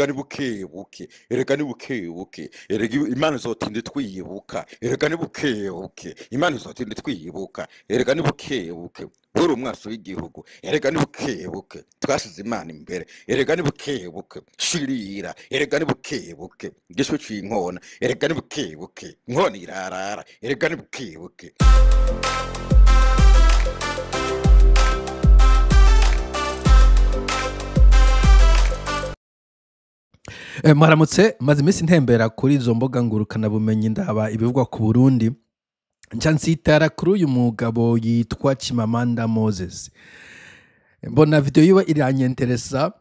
erega ni bukebuke erega ni bukebuke erega imana izotinde twiyibuka erega ni bukebuke imana izotinde twiyibuka erega ni bukebuke buri umwasi w'igihugu erega ni bukebuke twasize imana imbere erega ni bukebuke shirira erega ni bukebuke gishwe c'inkona erega ni bukebuke inkona irarara erega ni bukebuke. Mwaramutse maze iminsi ntembera kuri izo mboga ngurukana bumenyi ndaba ibivugwa ku Burundi nca nsitara kuri uyu mugabo yitwa Chimamanda Moses. Mbona video yiwe iranyenteresa,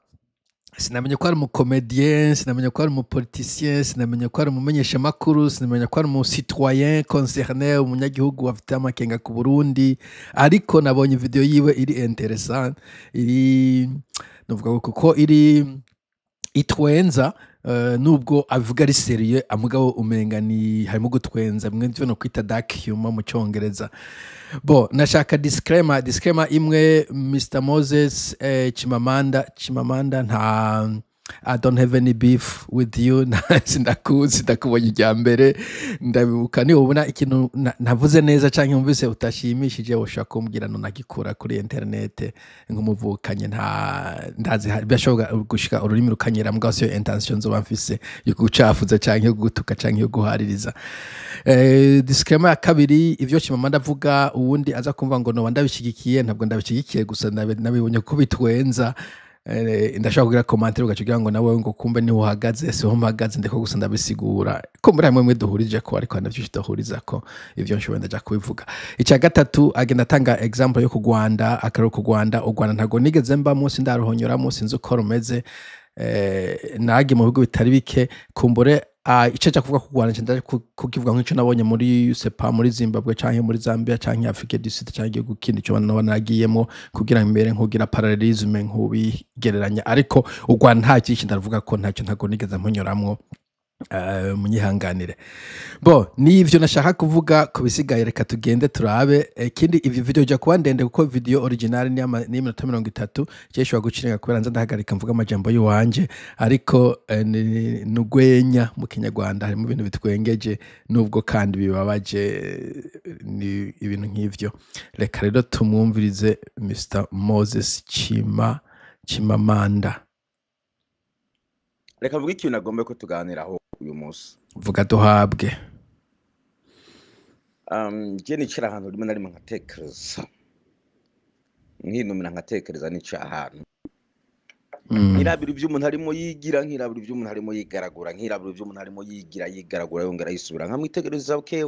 sinamenye ko ari umukomedien, sinamenye ko ari umupoliticien, sinamenye ko ari umumenyesha makuru, sinamenye ko ari umusitoyen concerné, umunyagihugu afite amakenga ku Burundi, ariko nabonye video yiwe iri interessant, iri novuga ko iri itwenza nubwo avuga ari serieux amugabo umenga ni harimo gutwenza mwe no kwita dark humor mu cyongereza. Bo nashaka disclaimer imwe, Mr. Moses Chimamanda nta I don't have any beef with you. Ndakubonye ijya mbere ndabibuka ni ubona ikintu navuze neza canke umvise utashimishije ushaka kumbwira no nagikura kuri internet nk'umuvukanye ndazi byashoboka gushika ururimi rukanyera mbwa so intentions bamfise yo gucafuza canke yo gutuka canke yo guhaririza. Disclaimer ya kabiri, ivyo Chimamanda avuga uwundi aza kumva ngo no ndabishigikiye, ntabwo ndabishigikiye gusa nabibonye ko bitwenza. Ndashaka kugira commentaire ugacugira ngo nawe ngo kumbe ni uhagaze se mpagaze ndiko gusa ndabisigura ko muri hamwe duhurije ko ariko navyo tudahuriza ko ivyo nshobora ndaja kubivuga. Icya gatatu agenda tanga example yo ku Rwanda, akaro ku Rwanda, u Rwanda ntago nigeze mba munsi ndaruhonyora munsi nzo ko rumeze nagi mu bigo bitari bike kumbure icaca kuvuga ku Rwanda cyenda kukivuga nk'ico nabonye muri sepa muri Zimbabwe canke muri Zambia canke Africa du Sud canke gukindi cyo nagiyemo kugira imbere nkugira parallelisme nkubigereranya, ariko u Rwanda nta cyiki ndavuga ko ntacyo ntago nigeze mponyoramwo munyihanganire. Bo nivyo nashaka kuvuga ko bisigaye, reka tugende turabe. Kindi ivyo video jya kuba ndende kuko video original ni iminota 30 cyeshwa guciringa kubera nza ndahagarika mvuga amajambo y'uwanje, ariko nugwenya mu Kinyarwanda harimo ibintu bitwengeje nubwo kandi bibabaje ni ibintu nk'ivyo. Reka rero tumwumvirize Mr. Moses Chimamanda. Reka vuga ikintu nagombe ko tuganiraho uyu munsi. Vuga duhabwe. Je nicara ahantu rimwe na rimwe nkatekereza. Nkinumira nkatekereza nica ahantu. Nkirabira ibyo umuntu harimo yigira, nkirabira ibyo umuntu harimo yigaragura, nkirabira ibyo umuntu harimo yigaragura yongera yisubira nkamwitegereza okay.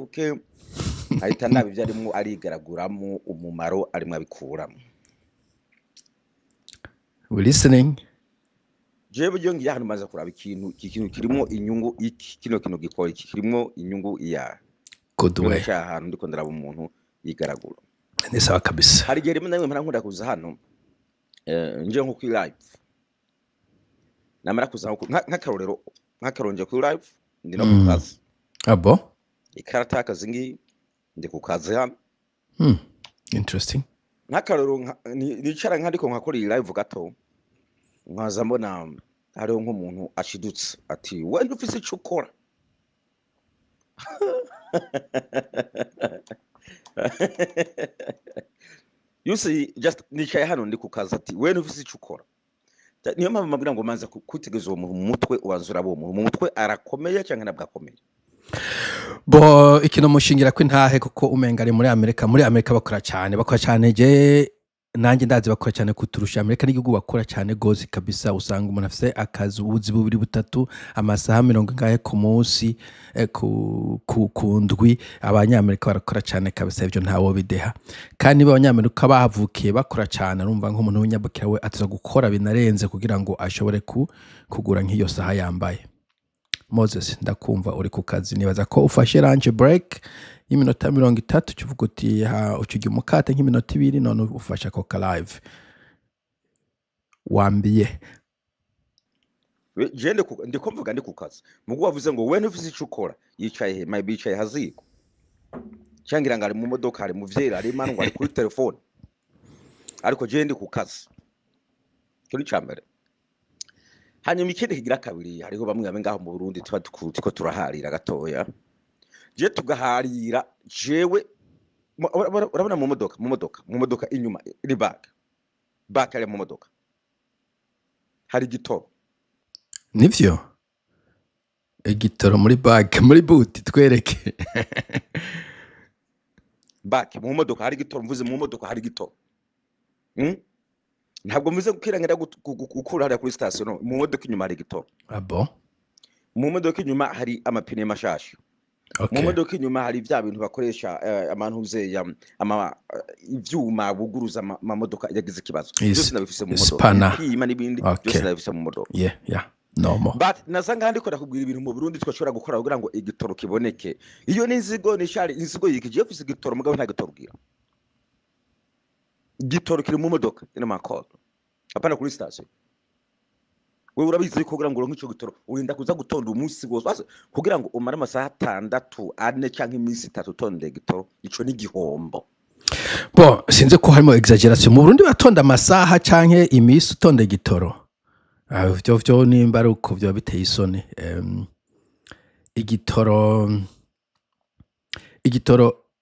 Ahita nabi ibyo arimo arigaraguramo umumaro arimo abikuramo. We listening. Jewe byo ngiye hano maze kuraba ikintu kirimo inyungu kino gikora kirimo inyungu iya good way ahantu ndiko ndaraba umuntu yigaragura ni sawa kabisa. Hari gihe rimwe na rimwe nkunda kuza hano nje nko ku live namara kuza nk'akarorero nk'akaronje ku live ndi no ku kazi abo ikarata y'akazi ngi ndi ku kazi hano interesting. Nk'akarorero nicara nk'ariko nkakora iyi live gato nkaza mbona hariho nk'umuntu ashidutse ati we ntufise icyo ukora. You see, just nicaye hano ndi ku kazi ati we ntufise icyo ukora. Niyo mpamvu mbabwira ngo manza kutegeza uwo mu mutwe ubanzura abo mu mutwe arakomeye cyangwa ntabwo akomeye. Bo ikino mushingira kw'intahe kuko umenga ari muri Amerika bakora cyane je nanjye ndazi bakora cyane kuturusha Amerika n'igihugu bakora cyane gozi kabisa. Usanga umuntu afite akazi ubuzi bubiri butatu amasaha 70 ku munsi ku ndwi. Abanyamerika barakora cyane kabisa, ivyo ntawo bideha. Kandi abanyamerika bahavukiye bakora cyane, urumva nk'umuntu w'inyabukira we ataza gukora binarenze kugira ngo ashobore kugura nk'iyo saha yambaye. Moses ndakumva uri ku kazi, nibaza ko ufashe lunch break y'iminota 30 cyuvuga uti ucugiye umukate nk'iminota 2 none ufasha ko live wambiye. Je ndiko mvuga ndi ku kazi mugo wavuze ngo we ntufise icyo ukora yicaye he maybe yicaye haziko cyangwa ngari mu modoka ari mu vyera ari manwa ari kuri telefone, ariko je ndi ku kazi. Cyo ni cyambere hanyuma ikindi kigira kabiri hariho bamwe bamwe ngaho mu Burundi tuba tuko turaharira gatoya je tugaharira jewe urabona mu modoka inyuma iri back ari mu modoka hari igitoro nivyo igitoro muri back muri boot twereke back mu modoka hari igitoro mvuze mu modoka hari igitoro ntabwo mvuze gukirangira gukura hariya kuri station no mu modoka inyuma hari igitoro abo mu modoka inyuma hari amapine mashasha mu modoka inyuma hari vya bintu bakoresha amantuze ivyuma buguruza amamodoka yagize ikibazo byose nabifise mu modoka pima n'ibindi byose nabifise mu modoka yeah normal but nasanga handi ko nakubwira ibintu mu Burundi twashobora gukora kugira ngo igitoro kiboneke iyo n'inzigo nishari inzigo yikije fise igitoro mugabo nta gitoro gira igitoro kiri mu modoka ina makoro apana kuri station wewe urabizi ko kugira ngo uronke ico gitoro urinda kuza gutonda umunsi wose kugira ngo umare amasaha 6 ane canke iminsi 3 tonde gitoro ico ni gihombo bo sinze ko harimo exaggeration mu Burundi batonda amasaha canke iminsi utonde gitoro vyo nimba ari uko vyo biteye isoni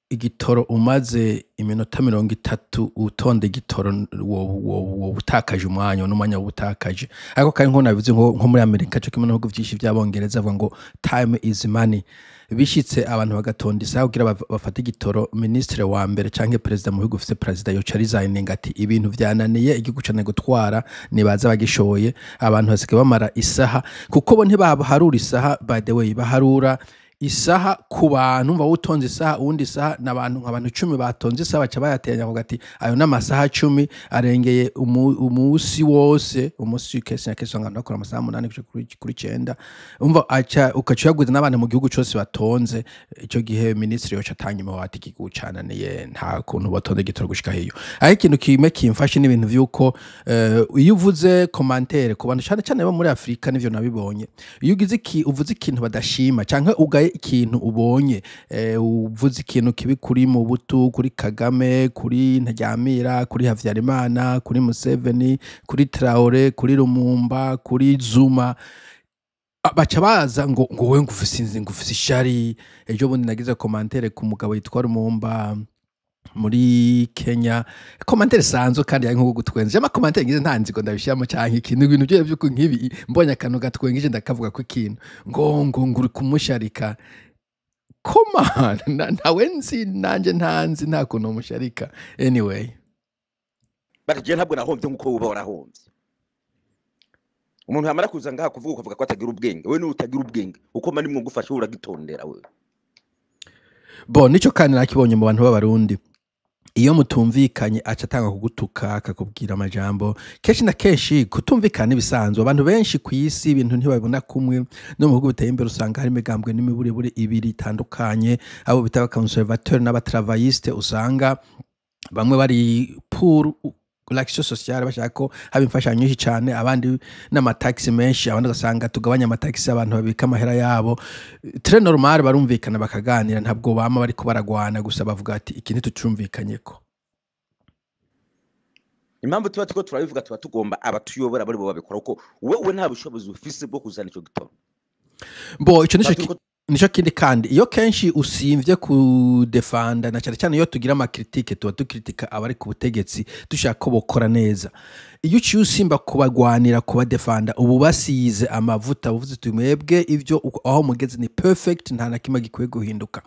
igitoro umaze iminota 30 utonde igitoro wo utakaje umwanya n'umwanya w'ubutakaje ariko kandi nko nabivuze nko muri Amerika cyo kimwe no byinshi by'abongereza avuga ngo time is money bishitse abantu bagatonda isaha kugira bafate igitoro ministre wa mbere canke president mu bihugu ufite president yo resigning ati ibintu vyananiye igihugu cyane gutwara nibaza bagishoye abantu basike bamara isaha kuko bo ntibaharura isaha by the way baharura isaha ku bantu mva utonze isaha undi isaha nabantu nk'abantu 10 batonze isaha baca bayateranya ko gati ayo n'amasaha 10 arengeye umusi wose umusi kese ngana bakora amasaha 8 kuri 9 umva acha ukacuyaguza n'abantu mu gihugu cyose batonze ico gihe ministre yo catanyuma wati kigucananiye nta kuntu batonde gitoro gushika heyo aho ikintu kime kimfashe n'ibintu vyuko iyo uvuze commentaire ku bantu cyane bo muri Afrika nivyo nabibonye iyo ugize uvuze ikintu badashima canke ugaye ikintu ubonye uvuze ikintu kibi kuri mu butu kuri Kagame kuri Ntaryamira kuri Havyarimana kuri Museveni kuri Traore kuri Lumumba kuri Zuma baca baza ngo we ngufise ishari ejo bundi nagize commentaire ku mugabo yitwa Lumumba muri Kenya commentaire sanzo kandi ya nko gutwenze ama commentaire ngize ntanziko ndabishiramo canke ikintu ibintu bye byuko nkibi mbonye akantu gatwengije ndakavuga ko ikintu ngo nguri kumusharika koma nawe nzi nanje ntanzi nta kuntu musharika anyway barije ntabwo nahomvye nkuko uba warahomvye umuntu yamara kuza ngaha kuvuga ko atagira ubwenge we n'utagira ubwenge uko mani mwo gufasha uragitondera we bo nico kandi nakibonye mu bantu b'abarundi iyo mutumvikanye aca atanga kugutuka akakubwira amajambo kenshi na kenshi kutumvikana ibisanzwe abantu benshi ku isi ibintu ntibabona kumwe no mu bihugu biteye imbere usanga hari imigambwe n'imiburiburi ibiri itandukanye abo bita conservateur n'abatravailliste usanga bamwe bari pour l'action sociale bashaka ko haba imfashanyo nyinshi cyane abandi n'amataxi menshi abandi gasanga tugabanya amataxi abantu babika amahera yabo très normal barumvikana bakaganira ntabwo bama bari ko baragwana gusa bavuga ati ikintu tucumvikanyeko impamvu tuba turabivuga tuba tugomba abatuyobora bari bo babikora uko wewe nta bushobozi ufise bwo kuzana ico gitoro bo ico nico kindi kandi iyo kenshi usimvye ku defanda na cyane iyo tugira ama critique tuba tukritika abari ku butegetsi dushaka ko bokora neza iyo uciye usimba kubagwanira kuba defanda ubu basize amavuta buvuze tumwebwe ivyo aho mugeze ni perfect nta nakima gikwiye guhinduka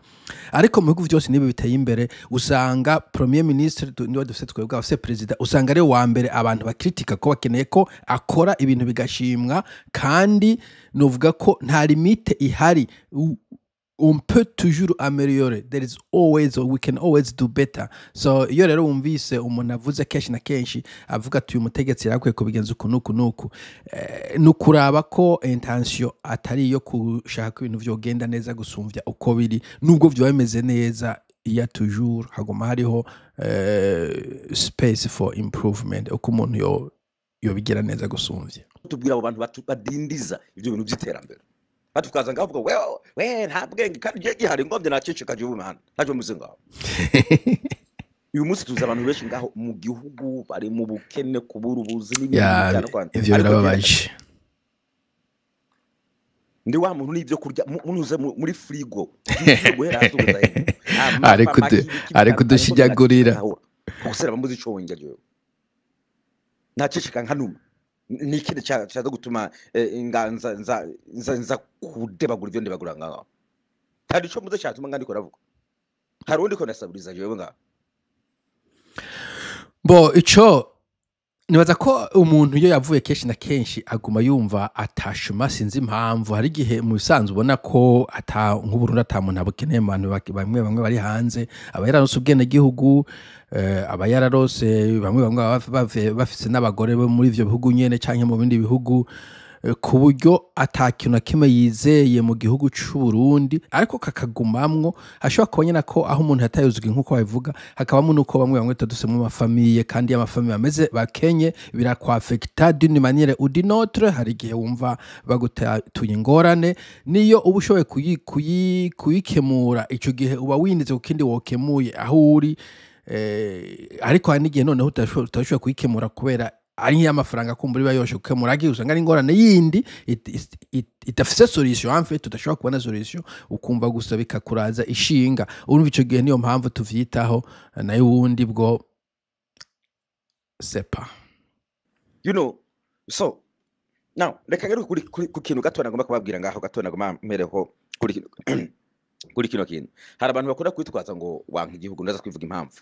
ariko mu bihugu byose nibe biteye imbere usanga premier ministre niwe dufite twebwe afise president usanga ari wa mbere abantu bakritika ko bakeneye ko akora ibintu bigashimwa kandi novuga ko nta limite ihari on peut toujours améliorer there is always or we can always do better so iyo rero wumvise umuntu avuze kenshi na kenshi avuga ati uyu mutegetsi yarakwiye kubigenza uku nuku nukuraba ko intention atari yo kushaka ibintu vyogenda neza gusumvya uko biri nubwo vyo bimeze neza iya toujours hagoma hariho space for improvement uko umuntu yo bigira neza gusumvya tubwira abo bantu badindiza ivyo bintu by'iterambere batukaza ngavuga we nta bwenge kandi je gihari ngombye nacecekaje ubumana ntaje muze ngaho uyu munsi tuza abantu benshi ngaho mu gihugu bari mu bukene kubura ubuzi n'ibintu ivyo birababaje ndi wa muntu n'ibyo kurya munuze muri frigo guhera hasi ubuza ari kudushijagurira gusera bamuzi iconge ryo nacishika nkanuma nikindi cyaza gutuma inganza nza kudebagura ibyo ndibagura ngaho hari ico muze cyatuma ngandiko ravuga hari undi ko nasaburiza jewe ngaho bo ico nibaza ko umuntu iyo yavuye kenshi na kenshi aguma yumva atashuma sinzi impamvu hari igihe mu bisanzwe ubona ko nk'uburundi atamuntu abukeneye mu bantu bamwe bari hanze aba yararose ubwene gihugu aba yararose bamwe bafise n'abagore bo muri ivyo bihugu nyene canke mu bindi bihugu ku buryo atakintu na kimwe yizeye mu gihugu c'u Burundi ariko kakagumamwo ashobora kubona ko aho umuntu yatayuzwe nkuko babivuga hakabamo nuko bamwe tadusemo amafamiye kandi amafamiye ameze bakenye birakwafecta d'une manière ou d'une autre hari gihe wumva bagutatuye ingorane niyo uba ushoboye kuyikemura ico gihe uba windize kukindi wokemuye aho uri ariko hari n'igihe noneho utashobora kuyikemura kubera ari y'amafaranga kumbura bayoshe kukemura agiye usanga ari ingorane yindi itafise solution en fait tudashobora kubona solution ukumva gusa bikakuraza ishinga urumva ico gihe niyo mpamvu tuvyitaho nayo wundi bwo sepa so now reka ngero ku kintu gato nagomba kubabwira ngaho gato nagomba mpereho kuri kino kintu hari abantu bakora kwitwaza ngo wanka igihugu ndaza kwivuga impamvu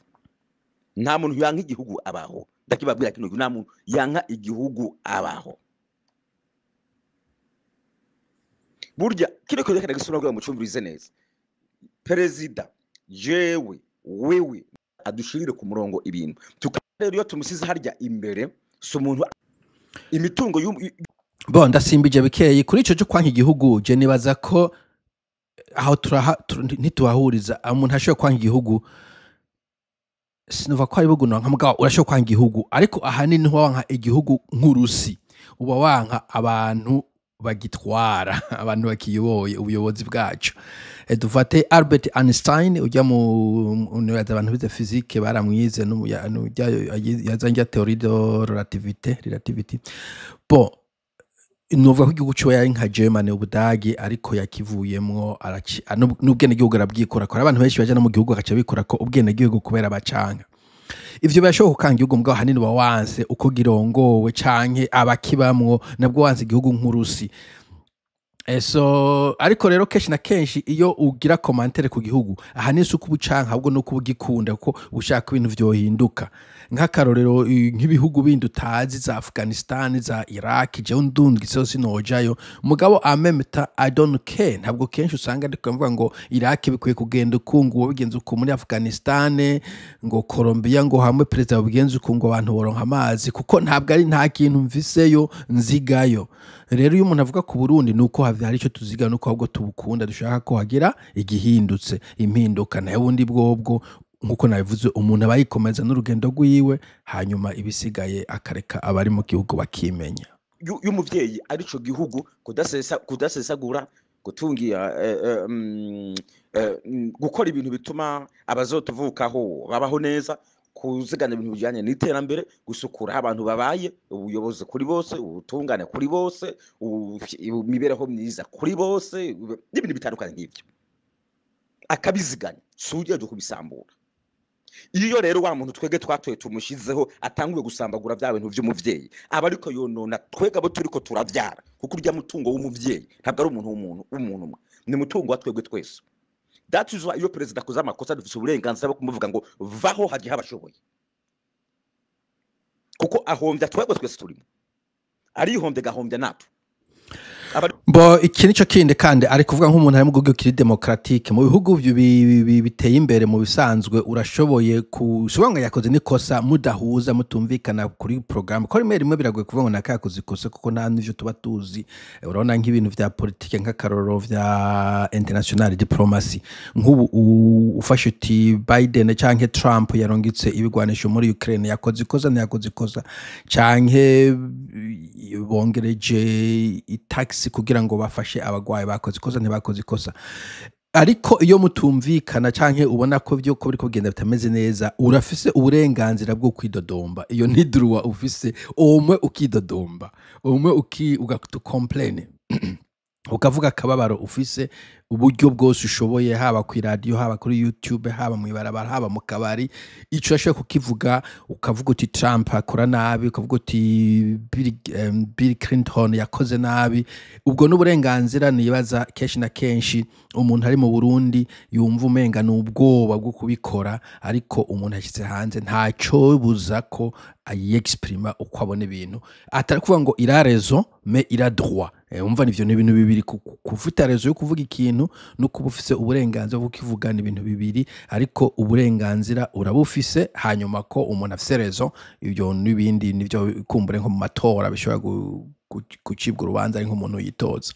nta muntu yanka igihugu abaho ndakibabwira kino nta muntu yanka igihugu abaho burya kino ko rekana gisura ngo mucumvirize neza perezida jewe wewe adushirire ku murongo ibintu tukarero yo tumusize harya imbere so umuntu imitungo bo ndasimbije bikeye kuri ico cyo kwanka igihugu je nibaza ko aho ntituhahuriza umuntu ashobora kwanka igihugu sinova ko ari buguno nka mugabo urashobora kwanka igihugu ariko ahanini wanka igihugu nk'urusi uba wanka abantu bagitwara abantu bakiyoboye ubuyobozi bwacu dufate Albert Einstein ujya mu abantu bize physique baramwize yazanjya théorie de relativity bon nuvuga ko igihugu cyo yari nka Germany ubudagi ariko yakivuyemwo n'ubwene gihugu arabwikora ko abantu benshi baje no mu gihugu agaca bikora ko ubwene gihugu kubera bacanga ivyo bashoboka kanga igihugu mbwa hanini wawanse uko girongowe canke abakibamwo nabwo wanse igihugu nk'urusi ariko rero kenshi na kenshi iyo ugira commentaire ku gihugu ahanini suko ubucanka ahubwo no kubugikunda kuko ushaka ibintu vyohinduka nk'akarorero nk'ibihugu bindi utazi za Afghanistan za Iraq je undundwi sose nojayo mugabo amemeta I don't care ntabwo kenshi usanga ndiko mvuga ngo Iraq bikwiye kugenda ukungu bigenze uko muri Afghanistan ngo Colombia ngo hamwe president bigenze uko ngo abantu boronka amazi kuko ntabwo ari nta kintu mviseyo nzigayo rero iyo umuntu avuga ku Burundi nuko hari ico tuziga nuko ahubwo tubukunda dushaka ko hagira igihindutse impinduka nayo wundi bwobwo nkuko nabivuze umuntu abayikomeza n'urugendo rwiwe hanyuma ibisigaye akareka abari mu gihugu bakimenya y'umuvyeyi ari co gihugu kudasesagura gutungira gukora ibintu bituma abazotuvukaho babaho neza kuzigana ibintu bijanye n'iterambere gusukura abantu babaye ubuyobozi kuri bose ubutungane kuri bose imibereho myiza kuri bose n'ibintu bitandukanye nk'ivyo akabiziganya suje cyo kubisambura iyo rero wa muntu twege twatoye tumushizeho atanguye gusambagura bya bintu vy'umuvyeyi aba ariko yonona twega abo turiko turavyara kuko urya mutungo w'umuvyeyi ntabwo ari umuntu umwe ni mutungo wa twebwe twese. That is why iyo president akoze amakosa dufite uburenganzira bwo kumuvuga ngo vaho hagiye habashoboye kuko ahombya twebwe twese turimo ari ihombye gahombya nato bo iki nico kindi kandi ari kuvuga nk'umuntu ari mu gihugu kiri democratique mu bihugu biteye imbere mu bisanzwe urashoboye kushobora yakoze nikosa mudahuza mutumvikana kuri programme ko rimwe biragoye kuvuga ngo nakakoze ikosa kuko nta n'ivyo tuba tuzi urabona nk'ibintu vya politique nk'akaroro vya international diplomacy nk'ubu ufashe uti Biden canke Trump yarongitse ibigwanisho muri Ukraine yakoze ikosa canke bongereje itax kugira ngo bafashe abagwayi bakoze ikosa ntibakoze ikosa ariko iyo mutumvikana canke ubona ko byo ko biri kugenda bitameze neza urafise uburenganzira bwo kwidodomba iyo ntidruwa ufise umwe ukidodomba umwe ugatu complain ukavuga akababaro ufise uburyo bwose ushoboye haba ku radio haba kuri YouTube haba mu ibarabara haba mu kabari ico yashoboye kukivuga ukavuga uti Trump akora nabi ukavuga uti Bill Clinton yakoze nabi ubwo n'uburenganzira nibaza kenshi na kenshi umuntu ari mu Burundi yumva umenga n'ubwoba bwo kubikora ariko umuntu ashyize hanze ntaco buza ko ayexprima uko abona ibintu atari kuvuga ngo ira raison mais ira droit umva nivyo n'ibintu bibiri kufita rezo yo kuvuga ikintu no kubufise uburenganzira bwo kivugana ibintu bibiri ariko uburenganzira urabufise hanyuma ko umuntu afise rezo ibyo n'ibindi nivyo kumbure nko mu matora bishobora gucibwa urubanza ari nk'umuntu yitoza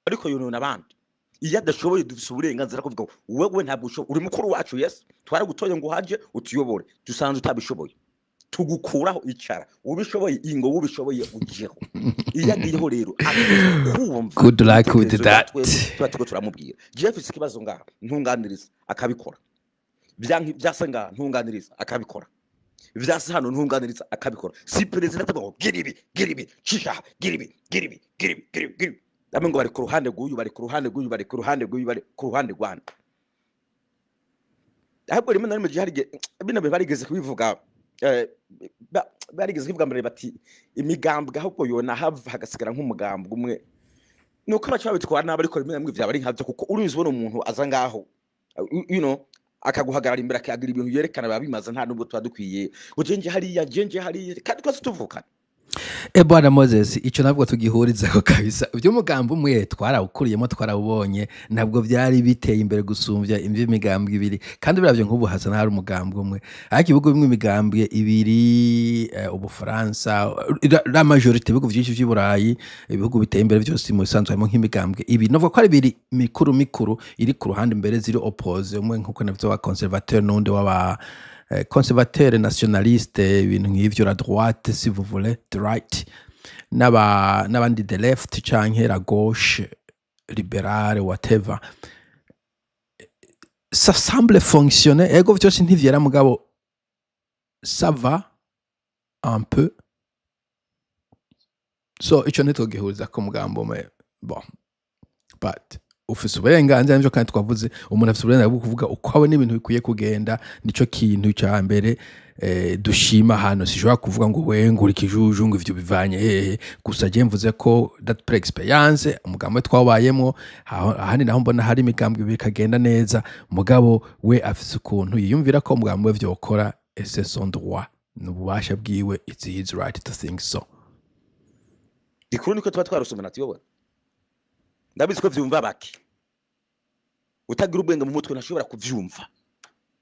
ariko yuno nabandi iyo adashoboye dufise uburenganzira kuvuga wewe ntabwo uri mukuru wacu yes twaragutoye ngo haje utuyobore dusanzwe utabishoboye tugukuraho icara ubishoboye ingo ubishoboye ugiyeho iyo agiyeho rero kumva good luck with that twatuko turamubwira Jeff ikibazo ngaha ntunganiriza akabikora byasa ngaha ntunganiriza akabikora vyase hano ntunganiriza akabikora si president abo giribi cisha giribi amwe ngo bari ku ruhande rw'uyu bari ku ruhande rw'uyu bari ku ruhande rw'uyu bari ku ruhande rw'ana ahubwo rimwe na rimwe giharige bino barigeze kubivuga barigeze kuvuga mbere bati imigambwe ahubwo yona have hagasigara nk'umugambwe umwe nuko bacha babitwara nabo ariko rimwe na rimwe vyabari nkavyo kuko urinzi ubona umuntu aza ngaho akaguhagarara imbere akagira ibintu yerekana babimaza nta nubwo twadukwiye ujenje hariya kandi twese tuvukana Bwana Moses ico nabwo tugihuriza ko kabisa by'umugambo umwe twarawukuriyemo twarawubonye nabwo byari biteye imbere gusumvya imigambwe ibiri kandi biravyo nk'ubu Hasana hari umugambo umwe ariko ibihugu bimwe imigambwe ibiri ubufaransa la majorité ibihugu byinshi vy'Iburayi ibihugu biteye imbere byose mu bisanzwe harimo nk'imigambwe ibi novuga ko ari biri mikuru iri ku ruhande imbere ziri oppose umwe nkuko navyo wa conservateur n'undi w'aba conservateur nationaliste ibintu nk'ivyo la droite si vous voulez the right n'abandi de left canke la gauche libérale whatever ça semble fonctionner ego vyose ntivyera mugabo ça va un peu so ico nitogihuriza ko mugambo me bon but ufise uburenganzira nivyo kandi twavuze umuntu afise uburenganzira bwo kuvuga uko abona ibintu bikwiye kugenda nico kintu cya mbere dushima hano sishobora kuvuga ngo we ngura ikijuju ngo ivyo bivanye hehe gusa je mvuze ko that pre experience umugambo twabayemo ahandi naho mbona hari imigambwe bikagenda neza mugabo we afise ukuntu yiyumvira ko umugambo we vyokora c'est son droit n'ububasha bwiwe it's his right to think so ikuru niko tuba twarusomana tiyobora ndabizi ko vyumva baki utagira ubwenge mu mutwe ntashobora kuvyumva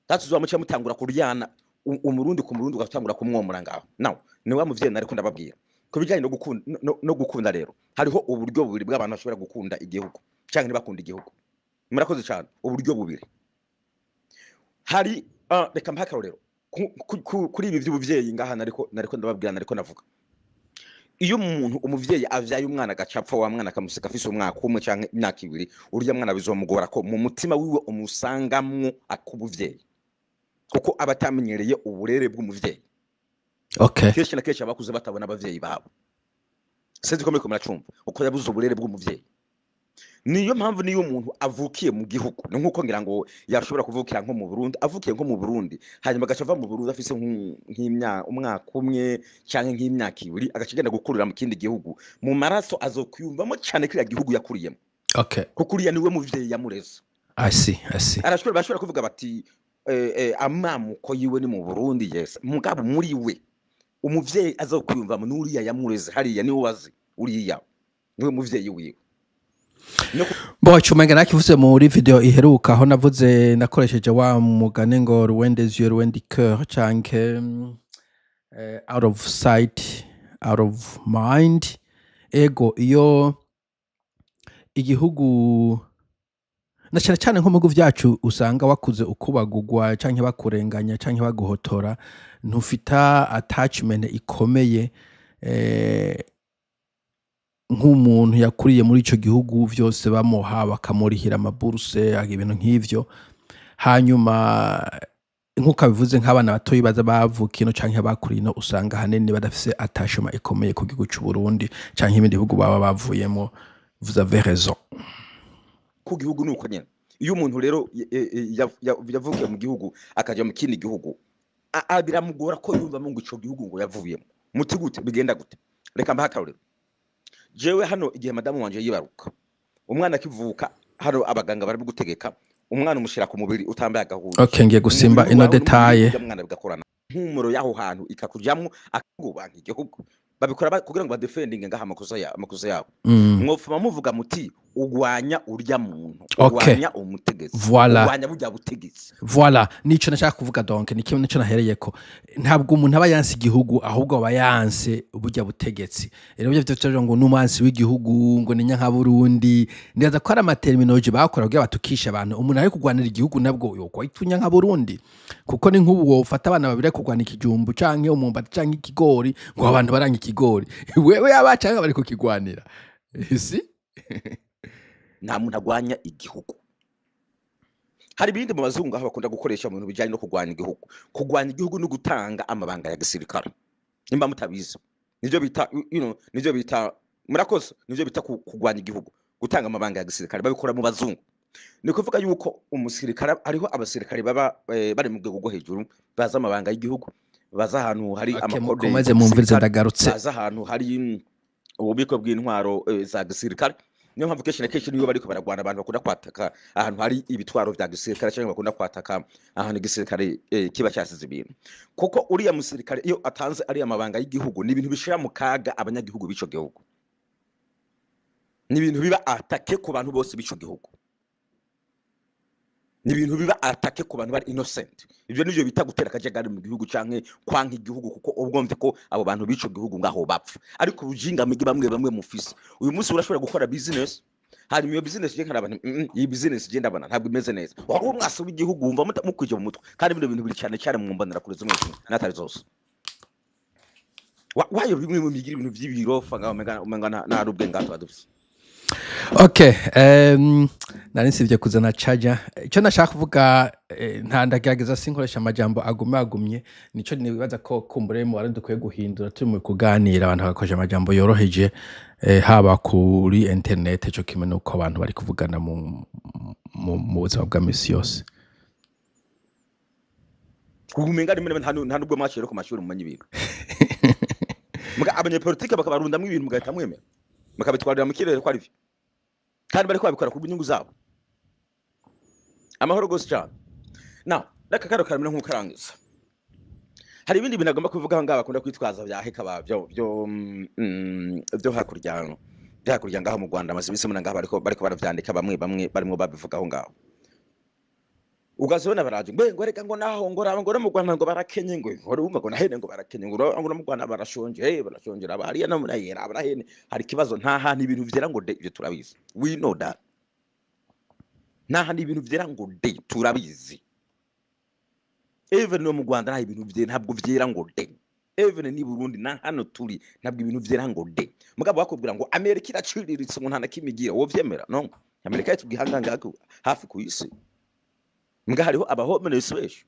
tatuzwa mucya mutangura kuryana umurundi ku murundi ugatangura kumwomora ngaho nawo ni wa muvye nariko ndababwira ko bijanye no gukunda rero hariho uburyo bubiri bw'abantu bashobora gukunda igihugu cyangwa ntibakunda igihugu murakoze cyane uburyo bubiri hari reka mpaka rero kuri ibi vy'ubuvyeyi ngaha nariko ndababwira nariko navuga iyo umuntu umuvyeyi avyaye umwana gacapfa wa mwana kamusika afise umwaka umwe canke imyaka ibiri urya mwana bizomugora ko mu mutima wiwe umusangamwo akubuvyeyi kuko abatamenyereye uburere bw'umuvyeyi okay kenshi na kenshi abakuze batabona abavyeyi babo sinzi ko muri kumuracumva uko yabuze uburere bw'umuvyeyi niyo mpamvu niyo umuntu avukiye mu gihugu nkuko ngira ngo yashobora kuvukira nko mu Burundi avukiye nko mu Burundi hanyuma agacava mu Burundi afise umwaka umwe cyangwa nk'imyaka ibiri agacigenda gukurira mu kindi gihugu mu maraso azokwiyumvamo cyane kiriya gihugu yakuriyemo okay kukuriya niwe muvyeyi yamureze I see bashobora kuvuga bati amamuko yiwe ni mu Burundi yes mugabo muri we umuvyeyi azokwiyumvamo n'uriya yamureze hariya niwe wazi uriya niwe muvyeyi wiwe Bo chumenga nakivuze muri video iheruka aho navuze nakoresheje wa mugane ngo loin des yeux loin du cœur canke out of sight out of mind ego iyo igihugu na cyane nko mu bihugu vyacu usanga wakuze ukubagugwa canke bakurenganya canke baguhotora ntufita attachment ikomeye nk'umuntu yakuriye muri ico gihugu vyose bamuha bakamurihira amaburse ibintu nk'ivyo hanyuma nkuko bivuze nk'abana batoyi baza bavukino canke bakurino usanga hanene badafise attachment ikomeye ku gihugu cy'u Burundi canke ibindi bihugu baba bavuyemo vous avez raison. ku gihugu nuko nyene iyo umuntu rero yavukiye mu gihugu akaja mu kindi gihugu biramugora ko yumva ngo ico gihugu ngo yavuyemo muti gute bigenda gute reka mbaha akarorero jewe hano igihe madamu wanje yibaruka umwana kivuka hano abaganga bari gutegeka umwana umushira ku mubiri utambaye agahuza okay ngiye gusimba ino detaye umwana bigakorana nkumuro yaho hantu ikakujyamo akagubanka igihugu babikora kugira ngo badefendinge ngaha amakosa yabo mwofuma muvuga muti ugwanya urya muntu ugwanya umutegetsi ugwanya burya butegetsi voilà nico nashaka kuvuga donc nico nahereyeko ntabwo umuntu aba yanse igihugu ahubwo aba yanse burya butegetsi rero byo byo ngo numansi w'igihugu ngo ninya nka Burundi ndaza ko ari amaterminology bakora kugira batukisha abantu umuntu ari kugwanira igihugu nabwo yoko itunya nka Burundi kuko ni nk'ubu wo ufata abana babire kugwana ikijumbu canke umumbati canke ikigori ngo abantu baranga ikigori wewe yabacanga bari kukigwanira isi nta muntu agwanya igihugu hari ibindi mu bazungu aho bakunda gukoresha mu bintu bijanye no kugwanya igihugu no gutanga amabanga ya gisirikare nimba mutabizi nivyo bita nivyo bita murakoze nivyo bita kugwanya igihugu gutanga amabanga ya gisirikare babikora mu bazungu ni kuvuga yuko umusirikare ariho abasirikare baba bari mu rwego rwo hejuru baza amabanga y'igihugu baza ahantu hari amakode maze mumvirize ndagarutse baza ahantu hari ububiko bw'intwaro za gisirikare niyo mpamvu kenshi niyo bariko baragwana abantu bakunda kwataka ahantu hari ibitwaro vya gisirikare cyangwa bakunda kwataka ahantu gisirikare kiba cyasize ibintu kuko uriya musirikare iyo atanze ari amabanga y'igihugu ni ibintu bishira mu kaga abanyagihugu bico gihugu ni ibintu biba atake ku bantu bose bico gihugu ni ibintu biba atake ku bantu bari innocent ivyo nivyo bita gutera akajagari mu gihugu canke kwanka igihugu kuko ubwomve ko abo bantu bico gihugu ngaho bapfa ariko ubujinga migi bamwe mufise uyu munsi urashobora gukora business hari iyo business je karabana iyi business je ndabana ntabwo imeze neza wari umwasi w'igihugu wumva mukwije mu mutwe kandi bino bintu biri cyane mu mbonera kure zimwe natari zose wayo bimwe mu migira ibintu by'ibirofa ngaho na rubwe ngato badufise. Okay, nari nsivye kuzana charger. Icyo nashaka kuvuga ntandagerageza sinkoresha amajambo agumye nico nibaza ko kumbure mu warandi dukwiye guhindura turi mu kuganira abantu bakoje amajambo yoroheje haba kuri internet cyo kimwe nuko abantu bari kuvugana mu buzima bwa misi yose. Kugumenga rimwe nta nubwo mwashiro ku mashuri mu manyibintu. Muga abanyepolitike bakabarundamwe ibintu mugahita mwemera. Makabitwarira mu kirere ko ari kandi bari kwabikora ku binyungu zabo amahoro gose cyane now reka karamira nk'ukarangiza hari ibindi bintu agomba kuvuga aho ngaho bakunda kwitwaza bya heka byo hakurya ngaho mu Rwanda amazibise muna ngaho bariko baravyandika bamwe barimo babivuga aho ngaho ugazona baraje ngo reka ngo naho ngo mu Rwanda ngo barakenye ngo urumva ngo nahene ngo barakenye ngo mu Rwanda barashonje barashonjera bari na munayera abarahene hari kibazo nta hantu ibintu vyera ngo de ibyo turabizi we know that nta hantu ibintu vyera ngo de turabizi even no mu Rwanda nta ibintu vyera ntabwo vyera ngo de even ni Burundi na hano turi ntabwo ibintu vyera ngo de mugabo bakubwira ngo Amerika iraciriritse ngo nta nakimigira wo vyemera no Amerika yatubwihanganga hafi ku isi mga hariho abahomeless besho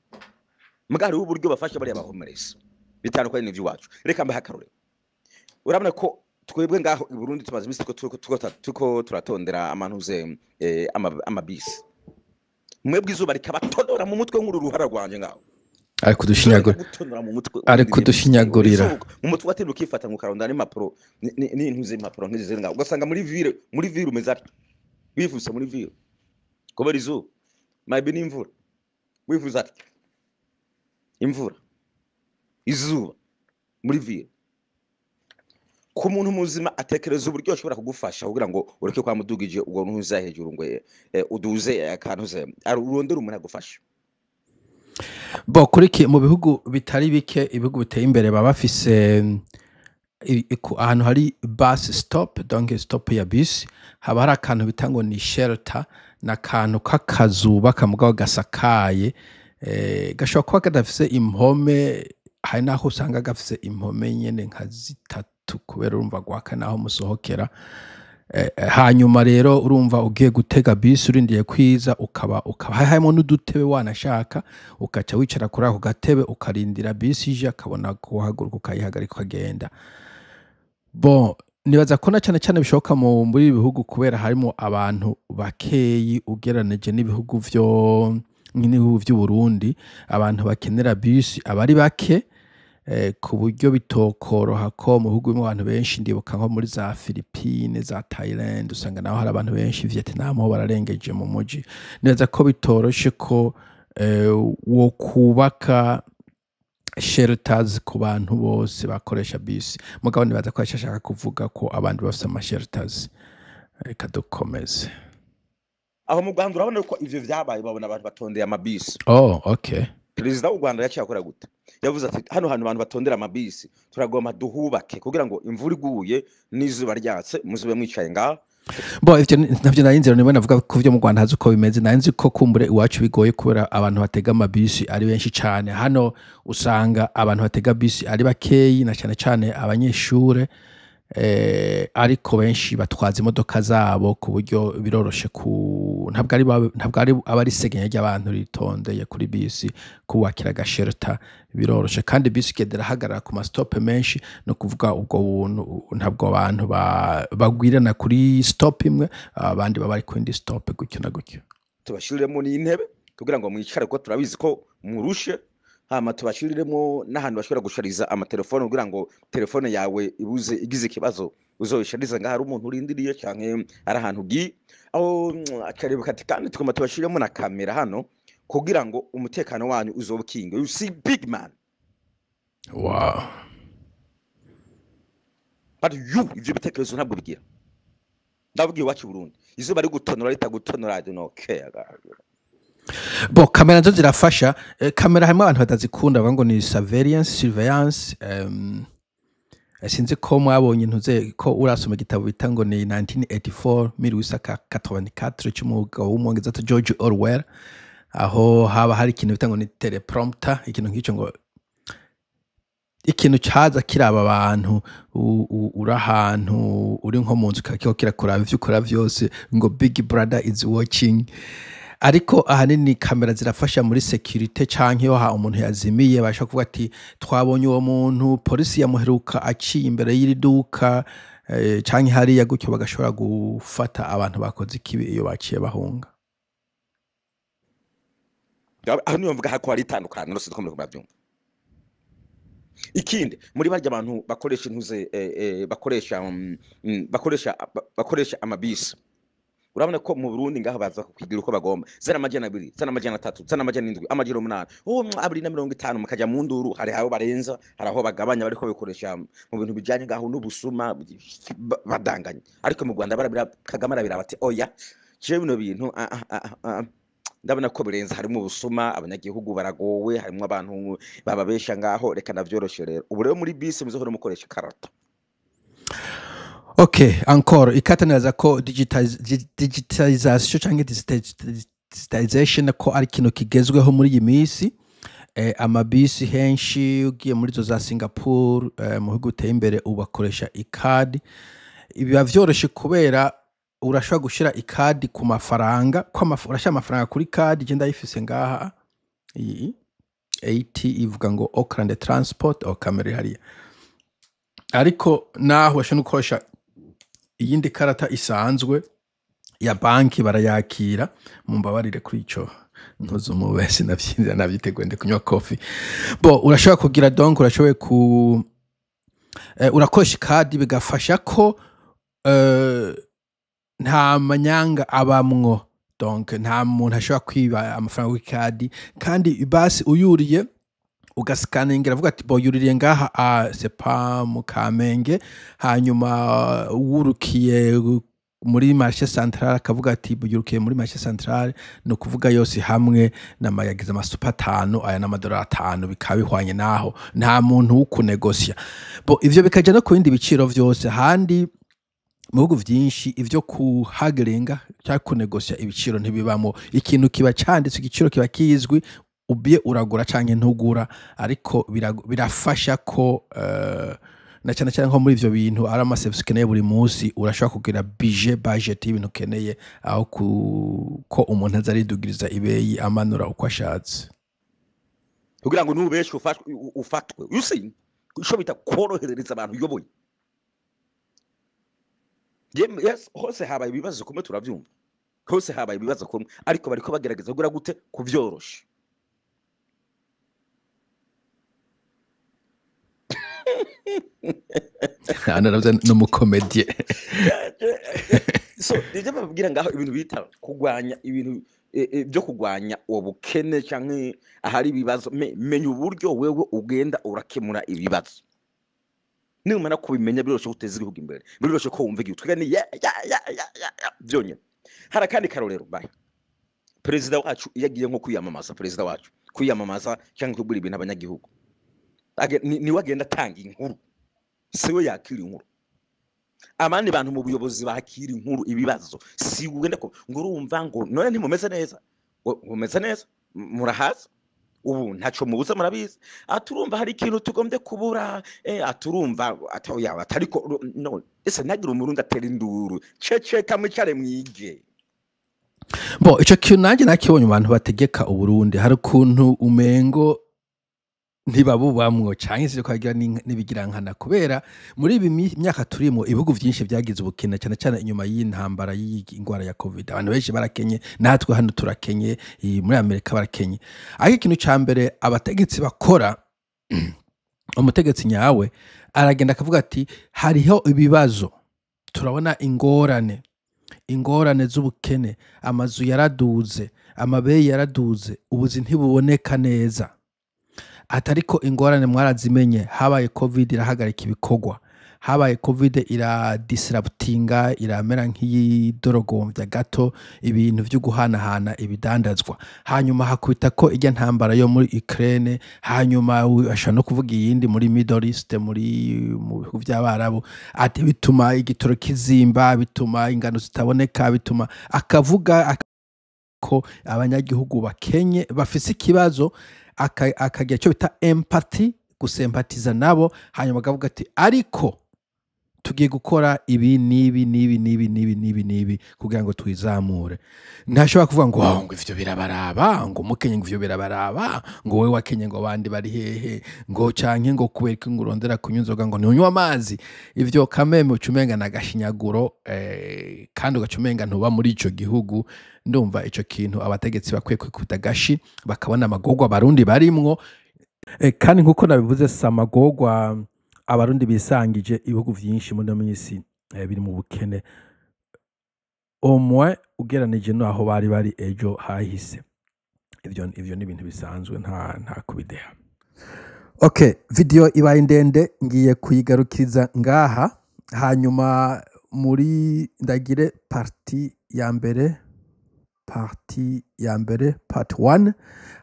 mga hariho uburyo bafasha bari abahomeless bitandukanye n'ivyo wacu reka mbaha akarore urabona ko twebwe ngaho i Burundi tumaze imisi tuko turatondera amantuze amabisi mwebwe izuba rikabatonora mu mutwe nk'uru ruhara rwanje ngaho ari kudushinyagurira mu mutwe wateruka ukifata mu karonda n'impapuro n'intuze impapuro nk'izi ngaho ugasanga muri ville umezari bivuse muri ville kubera izuba maybe n'imvura wifuza ati imvura izuba muri ville ku muntu muzima atekereza uburyo ashobora kugufasha kugira ngo ureke kwa mudugije ubwo ntuza hejuru ngo uduze akantuze arurondera umuntu agufasha bo kuriki mu bihugu bitari bike ibihugu biteye imbere baba bafise ahantu hari bus stop donc stop ya bus haba hari akantu bitango ni shelter na kantu kakazuba kamugabo gasakaye gashobora kuba kadafise impome hari naho usanga gafise impome nyene nka zitatu kubera urumva gwaka naho musohokera hanyuma rero urumva ugiye gutega bisi urindiye kwiza ukaba harimo n'udutebe wanashaka ukaca wicara kuri ako gatebe ukarindira bisi ije akabona guhaguruka ukayihagarika ukagenda bon nibaza ko na cyane cyane bishoboka muri ibi bihugu kubera harimo abantu bakeyi ugereranije n'ibihugu nk'ibihugu by'u Burundi, abantu bakenera bisi abari bake, ku buryo bitokoroha ko mu bihugu birimo abantu benshi, ndibuka nko muri za Philippines, za Thailand, usanga naho hari abantu benshi, Vietnam ho bararengeje mu muji. Nibaza ko bitoroshe ko wo kubaka shelters ku bantu bose bakoresha bisi. Mugabo nibaza ko ashaka kuvuga ko abantu bafite ama shelters. Reka dukomeze. aho mu Rwanda urabona ko ivyo vyabaye, babona abantu batondeye amabisi. Oh, okay. Perezida w'u Rwanda yaciye akora gute? Yavuze ati hano hantu abantu batondera amabisi turagoma duhubake kugira ngo imvura iguye n'izuba ryatse muzibe mwicaye ngaho. Bo ivyo navyo narinze rero nibona avuga ko vyo mu Rwanda hazi uko bimeze, narinzi ko kumbure iwacu bigoye kubera abantu batega amabisi ari benshi cyane. Hano usanga abantu batega bisi ari bakeyi, na cyane cyane abanyeshure, ariko benshi batwaza imodoka zabo ku buryo biroroshe ntabwo ari abari segenya ry'abantu ritondeye kuri bisi kubakira agashelter biroroshe, kandi bisi igenda irahagarara ku masitope menshi, no kuvuga ubwo buntu ntabwo abantu bagwirana kuri stop imwe, abandi baba ari ku yindi stop gutyo na gutyo. Tubashiriremo n'intebe kugira ngo mwicare, ko turabizi ko murushe, hama tubashiriremo n'ahantu bashobora gushariza amatelefone kugira ngo telefone yawe igize ikibazo uzoyishariza ngaho hari umuntu urindiriye canke ari ahantu aho akarebuka ati, kandi tukoma tubashiriremo na kamera hano kugira ngo umutekano wanyu uzobukinge. You see big man. Wow. But ivyo bitekerezo ntabwo bigira. Ndabwiye iwacu Burundi izo bari gutonora ritagutonora, I don't care. Bo kamera nzo zirafasha. Kamera harimo abantu batazikunda bavuga ngo ni surveillance. Sinzi ko mwabonye intuze ko urasoma igitabo bita ngo ni 1984 1884 cy'umugabo w'umwongereza George Orwell, aho haba hari ikintu bita ngo ni teleprompter, ikintu nk'icyo ngo ikintu cyaza kiraba abantu uri ahantu uri nko mu nzu kakiko kirakuraba ivyo ukora vyose, ngo Big Brother is watching. Ariko ahanini kamera zirafasha muri security, canke iyo umuntu yazimiye basha kuvuga ati twabonye uwo muntu, polisi yamuheruka aciye imbere y'iri duka, canke hariya gutyo bagashobora gufata abantu bakoze ikibi iyo baciye bahunga. Aho niyo mvuga hako hari itandukanye rose dukomeye kubavyumva. Ikindi muri barya abantu bakoresha intuze bakoresha amabisi, urabona ko mu Burundi ngaho baza kwigira uko bagomba, zana amajana 2, zana amajana 3, zana amajana 7, amajana 8, 250 mukaja mu nduru, hari aho barenza, hari aho bagabanya, bariko bikoresha mu bintu bijanye ngaho n'ubusuma badanganya. Ariko mu Rwanda barabira Kagame arabira bati oya je bino bintu ndabona ko birenza, harimo ubusuma, abanyagihugu baragowe, harimo abantu bababesha ngaho, reka navyoroshe rero. Ubu rero muri bisi muzohora mukoresha ikarata. Okay, encore ikataniraza ko digitalization cyangwa digitalization ko ari kintu kigezweho muri iyi minsi. Amabisi henshi ugiye muri zo za Singapore, mu bihugu biteye imbere ubakoresha ikadi. Biba vyoroshe kubera urashobora gushira ikadi ku mafaranga, urashira amafaranga kuri kadi. Je ndayifise ngaha iyi 80 ivuga ngo Auckland Transport au kamera hariya, ariko naho washobora gukoresha iyindi karata isanzwe ya banki barayakira. Mumbabarire kuri ico ntuzo mubese navyinze navyiteguye ndi kunywa coffee. Bo urashobora kugira donc urashoboye urakoresha kadi, bigafasha ko nta manyanga abamwo, donc nta muntu ashobora kwiba amafaranga w'ikadi. Kandi basi uyuriye ugasikaningira avuga ati bo yuririye ngaha sepa mu Kamenge, hanyuma wurukiye muri marché central akavuga ati yurukiye muri marché central, no kuvuga yose hamwe namayagiza amasupa 5 aya n'amadolari 5 bikabihwanye naho, nta muntu ukunegosia. Bo ivyo bikaje no ku bindi biciro vyose handi mu bihugu vyinshi, ivyo kuhagerenga cyangwa kunegosia ibiciro ntibibamo. Ikintu kiba canditse, igiciro kiba kizwi, ubiye uragura canke ntugura, ariko birafasha ko na cyane cyane nko muri ivyo bintu ari amaservice ukeneye buri munsi, urashobora kugira budget y'ibintu ukeneye, aho ko umuntu azaridugiriza ibeyi amanura uko ashatse kugira ngo nubeshe ufatwe. You see, isho bita korohereza abantu uyoboye. Yes, hose habaye ibibazo kumwe turavyumva, hose habaye ibibazo kumwe, ariko bariko bagerageza gura gute kuvyorosha. Naravye n'umukomedie. So nije babwira ngaho ibintu bita kugwanya ibintu byo kugwanya ubukene canke ahari ibibazo, menya uburyo wewe ugenda urakemura ibibazo. Nimara kubimenya biroshe guteza igihugu imbere, biroshe ko wumva igihe twigani byonyene. Hara kandi karorero baye perezida wacu yagiye nko kwiyamamaza, perezida wacu kwiyamamaza cyangwa kubura ibintu abanyagihugu, ni wagenda tanga inkuru, siwe yakira inkuru. Abandi bantu mu buyobozi bakira inkuru ibibazo, si ugenda ko ngo urumva ngo none ntimumeze neza, mumeze neza murahaza ubu ntaco mubuza murabizi, aturumva hari ikintu tugombye kubura, aturumva atoya atariko no ese nagira umurundi atera induru cece kamwicare mwige. Bo ico kintu nanje nakibonye abantu bategeka uburundi, hari ukuntu umengo ntibabubamwo canke se kwagira n'ibigirankana, kubera muri ibi myaka turimo ibihugu vyinshi vyagize ubukene cyane cyane inyuma y'intambara y'ingwara ya covid. Abantu benshi barakenye, natwe hano turakenye, muri Amerika barakenye. Ariko ikintu ca mbere abategetsi bakora, umutegetsi nyawe aragenda akavuga ati hariho ibibazo, turabona ingorane z'ubukene, amazu yaraduze, amabeyi yaraduze, ubuzi ntibuboneka neza. Atariko ingorane mwarazimenye, habaye covid irahagarika ibikorwa, habaye covid iradisruptinga, iramera nk'iyidorogombya gato ibintu vyo guhanahana ibidandazwa, hanyuma hakubita ko ijya ntambara yo muri Ukraine, hanyuma ashaka no kuvuga iyindi muri Middle East, mu bihugu by'Abarabu, ati bituma igitoro kizimba, bituma ingano zitaboneka, bituma akavuga ko abanyagihugu bakenye bafise ikibazo, akagira cyo bita empathy, gusempatiza nabo, hanyuma akavuga ati ariko tugiye gukora ibi nibi kugira ngo twizamure. Ntashobora kuvuga ngo ivyo birabaraba, ngo mukenye ngo ivyo birabaraba, ngo wewe wakenye ngo bandi bari hehe, ngo canke ngo kubereka ngo urondera kunyunzoga ngo ntunywa amazi. Ivyo kameme ucumenga na gashinyaguro, kandi ugacumenga ntuba muri ico gihugu. Ndumva ico kintu abategetsi bakwiye kwikuta gashi, bakabona amagorwa abarundi barimwo, kandi nkuko nabivuze samagorwa abarundi bisangije ibihugu vyinshi muri misi biri mu bukene, omwe ugeranije naho bari ejo hahise. Ivyo ni ibintu bisanzwe, nta kubideha. Okay, video ibaye ndende, ngiye kuyigarukiriza ngaha, hanyuma muri ndagire parti ya mbere part 1,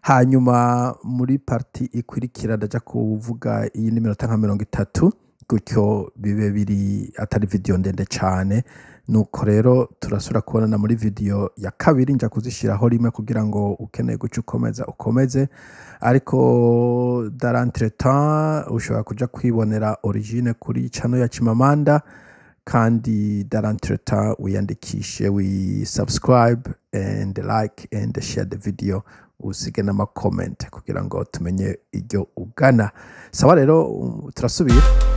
hanyuma muri parti ikurikira ndaja kuvuga iyi ni minota nka 30, gutyo bibe biri atari video ndende cyane. Nuko rero turasura kubonana muri video ya kabiri, nja kuzishiraho rimwe kugira ngo ukeneye guca ukomeze, ariko d'entretemps ushobora kuja kwibonera origine kuri channel ya Chimamanda, kandi d'entretemps wiyandikishe, subscribe and like and share the video, usige n'ama comment kugira ngo tumenye iryo ugana. Sawa rero turasubiye.